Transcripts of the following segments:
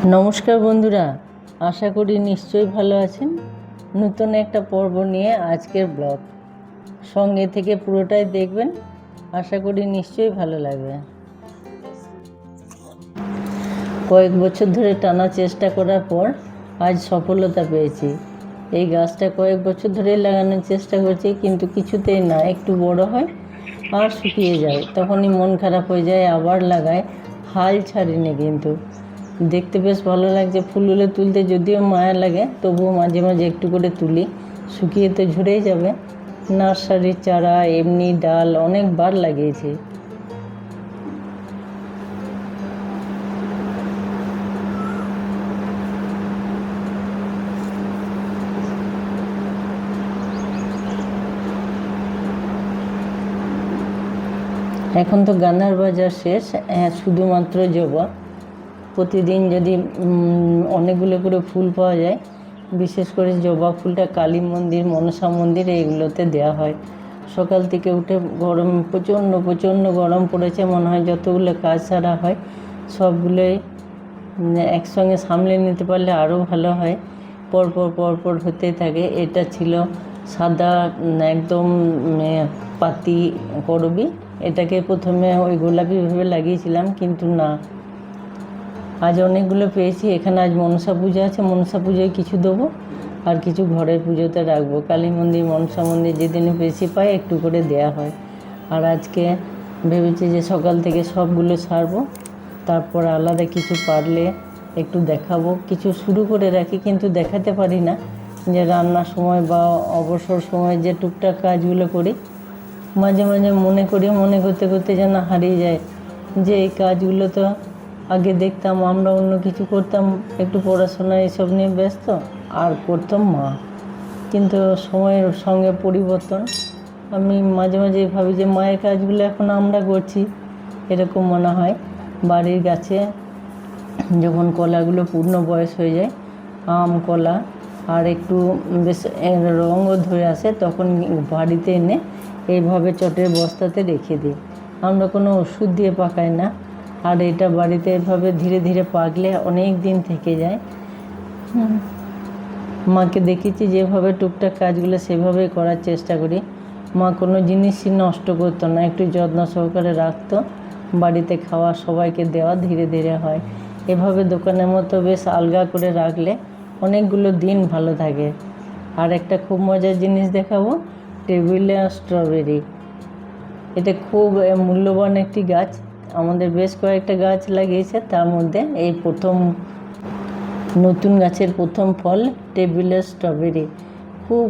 নমস্কার বন্ধুরা, আশা করি নিশ্চয়ই ভালো আছেন। নতুন একটা পর্ব নিয়ে আজকের ব্লগ, সঙ্গে থেকে পুরোটাই দেখবেন, আশা করি নিশ্চয়ই ভালো লাগবে। কয়েক বছর ধরে টানা চেষ্টা করার পর আজ সফলতা পেয়েছি। এই গাছটা কয়েক বছর ধরে লাগানোর চেষ্টা করছি, কিন্তু কিছুতেই না, একটু বড় হয় আর শুকিয়ে যায়, তখনই মন খারাপ হয়ে যায়, আবার লাগায়, হাল ছাড়িনি। কিন্তু দেখতে বেশ ভালো লাগছে, ফুলগুলো তুলতে যদিও মায়া লাগে, তবুও মাঝে মাঝে একটু করে তুলি, শুকিয়ে তো ঝরেই যাবে। নার্সারির চারা, এমনি ডাল অনেকবার লাগিয়েছি। এখন তো গান্ধার বাজার শেষ, শুধুমাত্র জবা। প্রতিদিন যদি অনেকগুলো করে ফুল পাওয়া যায়, বিশেষ করে জবা ফুলটা কালী মন্দির, মনসা মন্দির এইগুলোতে দেওয়া হয়। সকাল থেকে উঠে গরম, প্রচণ্ড গরম পড়েছে, মনে হয় যতগুলো কাজ সারা হয় সবগুলোই একসঙ্গে সামলে নিতে পারলে আরও ভালো হয়। পরপর হতেই থাকে। এটা ছিল সাদা একদম পাতি করবি। এটাকে প্রথমে ওই গোলাপি ভেবে লাগিয়েছিলাম, কিন্তু না, আজ অনেকগুলো পেয়েছি। এখানে আজ মনসা পুজো আছে, মনসা পুজোয় কিছু দেবো আর কিছু ঘরের পুজোতে রাখবো। কালী মন্দির, মনসা মন্দির যেদিনে বেশি পাই একটু করে দেয়া হয়। আর আজকে ভেবেছি যে সকাল থেকে সবগুলো সারবো, তারপর আলাদা কিছু পারলে একটু দেখাবো। কিছু শুরু করে রাখি, কিন্তু দেখাতে পারি না। যে রান্নার সময় বা অবসর সময় যে টুকটাক কাজগুলো করি, মাঝে মাঝে মনে করতে করতে যেন হারিয়ে যায় যে এই কাজগুলো তো আগে দেখতাম, আমরা অন্য কিছু করতাম, একটু পড়াশোনা এসব নিয়ে ব্যস্ত, আর করতাম মা। কিন্তু সময়ের সঙ্গে পরিবর্তন, আমি মাঝে মাঝে ভাবি যে মায়ের কাজগুলো এখন আমরা করছি, এরকম মনে হয়। বাড়ির গাছে যখন কলাগুলো পূর্ণ বয়স হয়ে যায়, আম কলা, আর একটু বেশ রঙও ধরে আসে, তখন বাড়িতে এনে এইভাবে চটের বস্তাতে রেখে দিই। আমরা কোনো ওষুধ দিয়ে পাকাই না, আর এটা বাড়িতে এভাবে ধীরে ধীরে পাকলে অনেক দিন থেকে যায়। মাকে দেখেছি যেভাবে টুকটাক কাজগুলো সেভাবেই করার চেষ্টা করি। মা কোনো জিনিসই নষ্ট করতো না, একটু যত্ন সহকারে রাখতো। বাড়িতে খাওয়া, সবাইকে দেওয়া ধীরে ধীরে হয়। এভাবে দোকানের মতো বেশ আলগা করে রাখলে অনেকগুলো দিন ভালো থাকে। আর একটা খুব মজার জিনিস দেখাবো, টেবিলে স্ট্রবেরি। এটা খুব মূল্যবান একটি গাছ, আমাদের বেশ কয়েকটা গাছ লাগিয়েছে, তার মধ্যে এই প্রথম নতুন গাছের প্রথম ফল টেবিলের স্ট্রবেরি। খুব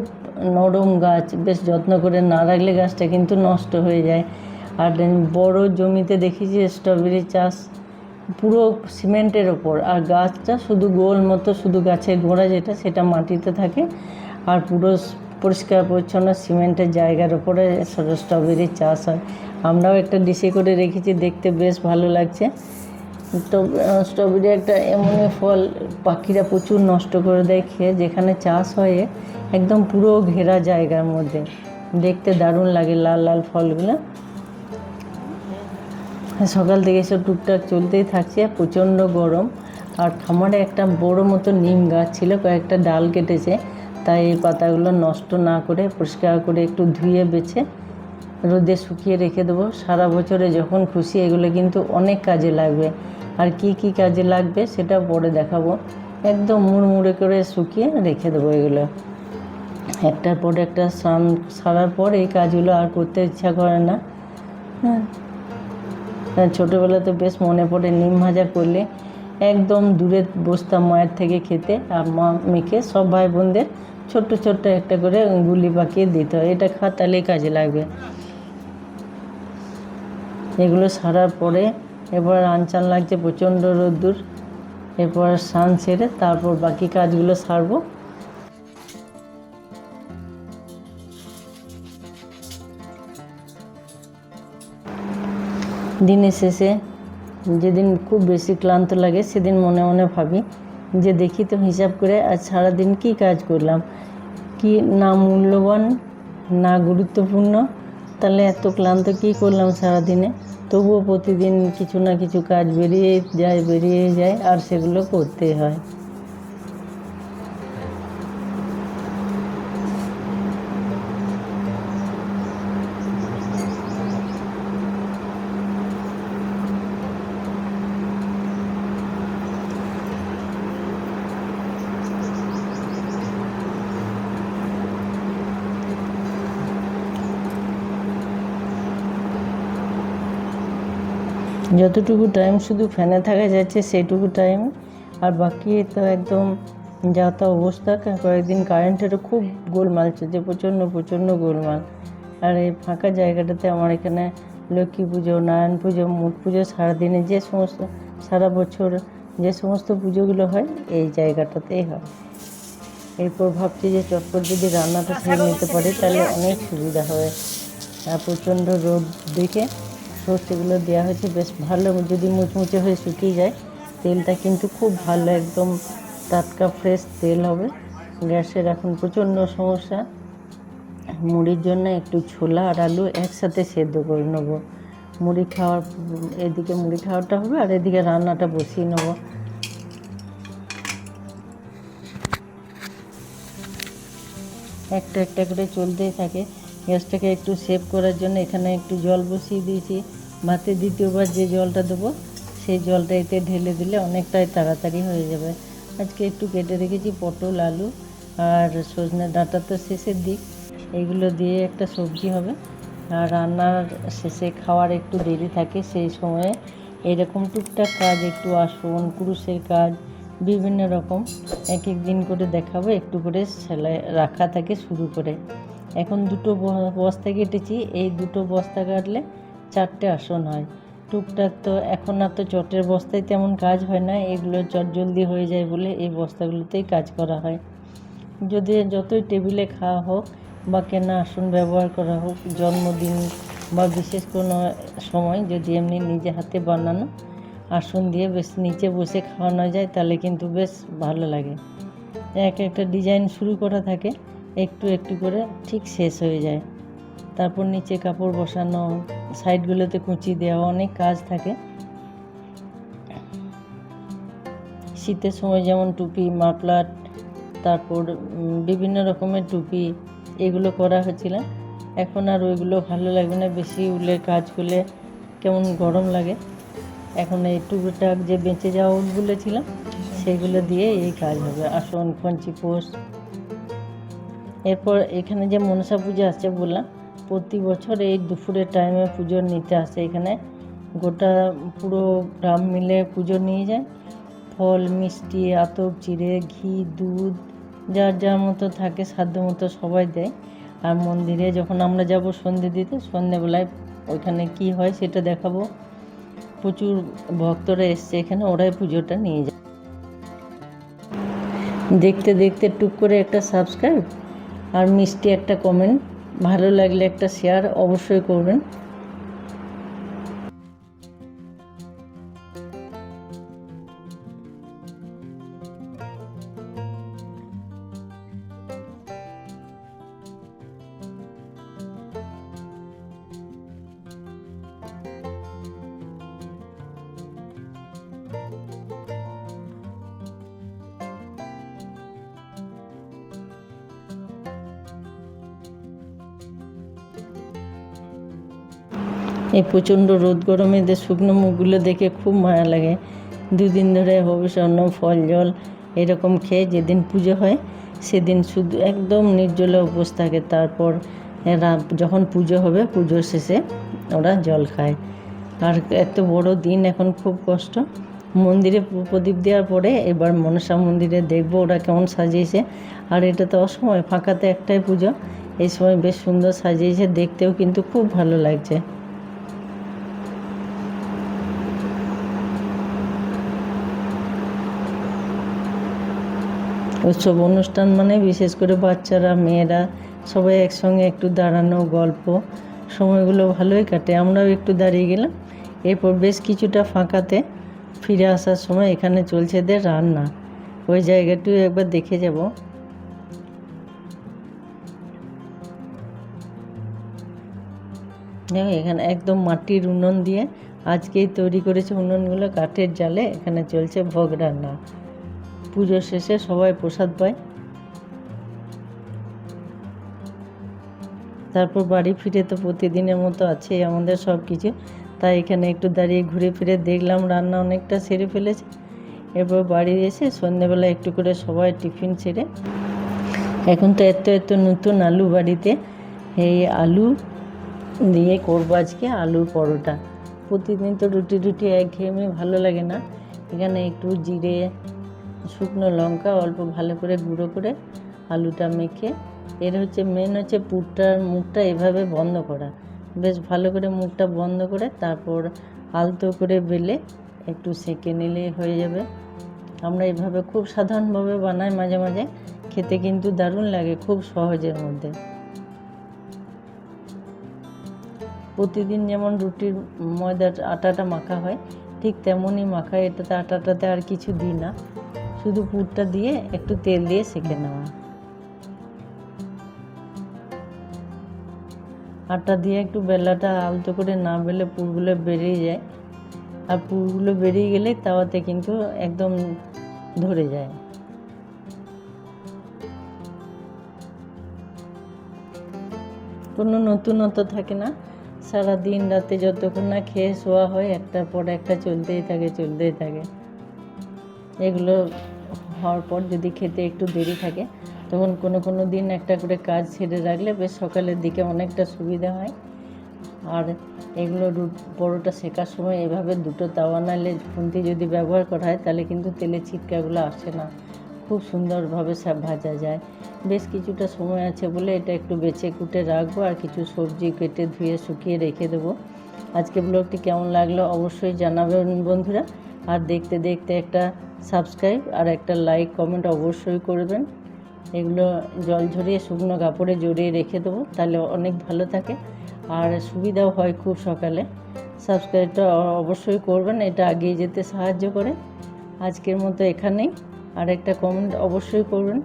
নরম গাছ, বেশ যত্ন করে না রাখলে গাছটা কিন্তু নষ্ট হয়ে যায়। আর বড় জমিতে দেখেছি স্ট্রবেরি চাষ, পুরো সিমেন্টের ওপর, আর গাছটা শুধু গোল মতো, শুধু গাছের গোড়া যেটা সেটা মাটিতে থাকে, আর পুরো পরিষ্কার পরিচ্ছন্ন সিমেন্টের জায়গার ওপরে স্ট্রবেরি চাষ হয়। আমরাও একটা ডিশে করে রেখেছি, দেখতে বেশ ভালো লাগছে। তো স্ট্রবেরি একটা এমনই ফল, পাখিরা প্রচুর নষ্ট করে দেয় খেয়ে। যেখানে চাষ হয় একদম পুরো ঘেরা জায়গার মধ্যে, দেখতে দারুণ লাগে লাল লাল ফলগুলো। সকাল থেকে এসব টুকটাক চলতেই থাকছে, প্রচণ্ড গরম। আর খামারে একটা বড় মতো নিম গাছ ছিল, কয়েকটা ডাল কেটেছে, তাই এই পাতাগুলো নষ্ট না করে পরিষ্কার করে একটু ধুয়ে বেছে রোদে শুকিয়ে রেখে দেবো। সারা বছরে যখন খুশি এগুলো কিন্তু অনেক কাজে লাগবে। আর কি কি কাজে লাগবে সেটা পরে দেখাবো। একদম মুড়মুড়ে করে শুকিয়ে রেখে দেবো এগুলো। একটার পর একটা স্নান সারার পর এই কাজগুলো আর করতে ইচ্ছা করে না। ছোটোবেলাতে বেশ মনে পড়ে, নিম ভাজা করলে একদম দূরে বসতাম মায়ের থেকে খেতে, আর মা মেখে সব ভাই বোনদের ছোট্ট একটা করে গুলি পাকিয়ে দিতে হয়, এটা খা তাহলেই কাজে লাগবে। এগুলো সারার পরে এবার আনচান লাগছে, প্রচণ্ড রোদ্দুর। এরপর স্নান সেরে তারপর বাকি কাজগুলো সারবো। দিনের শেষে যেদিন খুব বেশি ক্লান্ত লাগে, সেদিন মনে মনে ভাবি যে দেখি তো হিসাব করে আজ সারাদিন কী কাজ করলাম, কি না মূল্যবান না গুরুত্বপূর্ণ, তাহলে এত ক্লান্ত কী করলাম সারাদিনে। তবুও প্রতিদিন কিছু না কিছু কাজ বেরিয়ে যায় আর সেগুলো করতে হয়। যতটুকু টাইম শুধু ফ্যানে থাকা যাচ্ছে সেইটুকু টাইম, আর বাকি তো একদম যা তা অবস্থা। কয়েকদিন কারেন্টেরও খুব গোলমাল চলছে, প্রচণ্ড গোলমাল। আর এই ফাঁকা জায়গাটাতে আমার এখানে লক্ষ্মী পুজো, নারায়ণ পুজো, মুখ পুজো, সারাদিনে যে সমস্ত সারা বছর যে সমস্ত পুজোগুলো হয় এই জায়গাটাতেই হয়। এরপর ভাবছি যে চটপট যদি রান্নাটা সেরে নিতে পারি তাহলে অনেক সুবিধা হবে। আর প্রচণ্ড রোদ দেখে সর্ষেগুলো দেওয়া হয়েছে, বেশ ভালো যদি মুচমুচে হয়ে শুকিয়ে যায় তেলটা কিন্তু খুব ভালো, একদম টাটকা ফ্রেশ তেল হবে। গ্যাসের এখন প্রচণ্ড সমস্যা। মুড়ির জন্য একটু ছোলা আর আলু একসাথে সেদ্ধ করে নেবো। এদিকে মুড়ি খাওয়াটা হবে আর এদিকে রান্নাটা বসিয়ে নেবো। একটা করে চলতেই থাকে। গ্যাসটাকে একটু সেভ করার জন্য এখানে একটু জল বসিয়ে দিয়েছি। ভাতে দ্বিতীয়বার যে জলটা দেবো সেই জলটা এতে ঢেলে দিলে অনেকটাই তাড়াতাড়ি হয়ে যাবে। আজকে একটু কেটে রেখেছি পটল, আলু আর সজনে ডাঁটা, তো শেষের দিক এইগুলো দিয়ে একটা সবজি হবে। আর রান্নার শেষে খাওয়ার একটু দেরি থাকে, সেই সময়ে এরকম টুকটাক কাজ, একটু আসন কুরুশের কাজ, বিভিন্ন রকম এক দিন করে দেখাবো। একটু করে সেলাই রাখা থাকে শুরু করে। এখন 2টো বস্তা কেটেছি, এই 2টো বস্তা কাটলে 4টে আসন হয়। টুকটাক তো এখন আর তো চটের বস্তায় তেমন কাজ হয় না, এগুলো চটজলদি হয়ে যায় বলে এই বস্তাগুলোতেই কাজ করা হয়। যতই টেবিলে খাওয়া হোক বা কেনা আসন ব্যবহার করা হোক, জন্মদিন বা বিশেষ কোনো সময় যদি এমনি নিজে হাতে বানানো আসন দিয়ে বেশ নিচে বসে খাওয়ানো যায় তাহলে কিন্তু বেশ ভালো লাগে। একটা ডিজাইন শুরু করা থাকে, একটু করে ঠিক শেষ হয়ে যায়। তারপর নিচে কাপড় বসানো, সাইডগুলোতে কুঁচি দেওয়া, অনেক কাজ থাকে। শীতের সময় যেমন টুপি, মাফলার, তারপর বিভিন্ন রকমের টুপি এগুলো করা হচ্ছিল। এখন আর ওইগুলো ভালো লাগবে না, বেশি উলের কাজ করলে কেমন গরম লাগে। এখন এই টুকটাক যে বেঁচে যাওয়া উলগুলো ছিল সেগুলো দিয়ে এই কাজ হবে, আসন, কঞ্চি, পোস্ট। এরপর এখানে যে মনসা পুজো আসছে বললাম, প্রতি বছর এই দুপুরের টাইমে পুজো নিতে আসে। এখানে গোটা পুরো গ্রাম মিলে পুজো নিয়ে যায়। ফল, মিষ্টি, আতপ চিড়ে, ঘি, দুধ যার মতো থাকে সাধ্য মতো সবাই দেয়। আর মন্দিরে যখন আমরা যাব সন্ধে দিতে, সন্ধেবেলায় ওইখানে কি হয় সেটা দেখাবো। প্রচুর ভক্তরা এসছে এখানে, ওরাই পুজোটা নিয়ে যায়। দেখতে দেখতে টুক করে একটা সাবস্ক্রাইব আর মিষ্টি একটা কমেন্ট, ভালো লাগলে একটা শেয়ার অবশ্যই করবেন। এই প্রচণ্ড রোদ গরমে এদের শুকনো মুখগুলো দেখে খুব মায়া লাগে। 2 দিন ধরে হবিষ্যন্ন, ফল জল এরকম খেয়ে যেদিন পুজো হয় সেদিন শুধু একদম নির্জলা উপোস থাকে। তারপর যখন পুজো হবে, পুজোর শেষে ওরা জল খায়। আর এত বড় দিন, এখন খুব কষ্ট। মন্দিরে প্রদীপ দেওয়ার পরে এবার মনসা মন্দিরে দেখবো ওরা কেমন সাজিয়েছে। আর এটা তো অসময়, ফাঁকাতে একটাই পুজো, এই সময় বেশ সুন্দর সাজিয়েছে, দেখতেও কিন্তু খুব ভালো লাগছে। উৎসব অনুষ্ঠান মানে বিশেষ করে বাচ্চারা, মেয়েরা সবাই একসঙ্গে একটু দাঁড়ানো, গল্প, সময়গুলো ভালোই কাটে। আমরাও একটু দাঁড়িয়ে গেলাম। এরপর বেশ কিছুটা ফাঁকাতে ফিরে আসার সময় এখানে চলছে এদের রান্না, ওই জায়গাটিও একবার দেখে যাব। দেখো এখানে একদম মাটির উনুন দিয়ে আজকেই তৈরি করেছে উনুনগুলো, কাঠের জালে এখানে চলছে ভোগ রান্না। পুজো শেষে সবাই প্রসাদ পায়। তারপর বাড়ি ফিরে তো প্রতিদিনের মতো আছেই আমাদের সব কিছু, তাই এখানে একটু দাঁড়িয়ে ঘুরে ফিরে দেখলাম রান্না অনেকটা সেরে ফেলেছে। এরপর বাড়ি এসে সন্ধ্যেবেলা একটু করে সবাই টিফিন সেরে, এখন তো এত এত নতুন আলু বাড়িতে, এই আলু দিয়ে করবো আজকে আলুর পরোটা। প্রতিদিন তো রুটি রুটি একঘেয়েমি ভালো লাগে না, এখানে একটু জিরে, শুকনো লঙ্কা অল্প ভালো করে গুঁড়ো করে আলুটা মেখে, এর হচ্ছে মেন হচ্ছে পুরটার মুখটা এভাবে বন্ধ করা, বেশ ভালো করে মুখটা বন্ধ করে তারপর আলতো করে বেলে একটু সেঁকে নিলেই হয়ে যাবে। আমরা এইভাবে খুব সাধারণভাবে বানাই মাঝে মাঝে, খেতে কিন্তু দারুণ লাগে, খুব সহজের মধ্যে। প্রতিদিন যেমন রুটির ময়দার আটাটা মাখা হয় ঠিক তেমনই মাখা, এটাতে আটাটাতে আর কিছু দিই না, শুধু পুরটা দিয়ে একটু তেল দিয়ে সেঁকে নেওয়া। আটা দিয়ে একটু বেলাটা আলতো করে না বেলে পুরগুলো বেরিয়ে যায়, আর পুরগুলো বেরিয়ে গেলে তাওয়াতে কিন্তু একদম ধরে যায়। কোনো নতুনত্ব থাকে না, সারা দিন রাতে যতক্ষণ না খেয়ে শোয়া হয় একটার পর একটা চলতেই থাকে। এগুলো হওয়ার পর যদি খেতে একটু দেরি থাকে তখন কোনো দিন একটা করে কাজ ছেড়ে রাখলে বেশ সকালের দিকে অনেকটা সুবিধা হয়। আর এগুলো পরোটা শেখার সময় এভাবে দুটো তাওয়া নাহলে খুন্তি যদি ব্যবহার করা হয় তাহলে কিন্তু তেলের ছিটকাগুলো আসে না, খুব সুন্দরভাবে সব ভাজা যায়। বেশ কিছুটা সময় আছে বলে এটা একটু বেছে কুটে রাখবো, আর কিছু সবজি কেটে ধুয়ে শুকিয়ে রেখে দেবো। আজকে ব্লগটি কেমন লাগলো অবশ্যই জানাবেন বন্ধুরা, আর দেখতে দেখতে একটা সাবস্ক্রাইব আর একটা লাইক কমেন্ট অবশ্যই করবেন। এগুলো জল ঝরিয়ে শুকনো কাপড়ে জড়িয়ে রেখে দেবো, তাহলে অনেক ভালো থাকে আর সুবিধাও হয় খুব সকালে। সাবস্ক্রাইবটা অবশ্যই করবেন, এটা এগিয়ে যেতে সাহায্য করে। আজকের মতো এখানেই, আর একটা কমেন্ট অবশ্যই করবেন।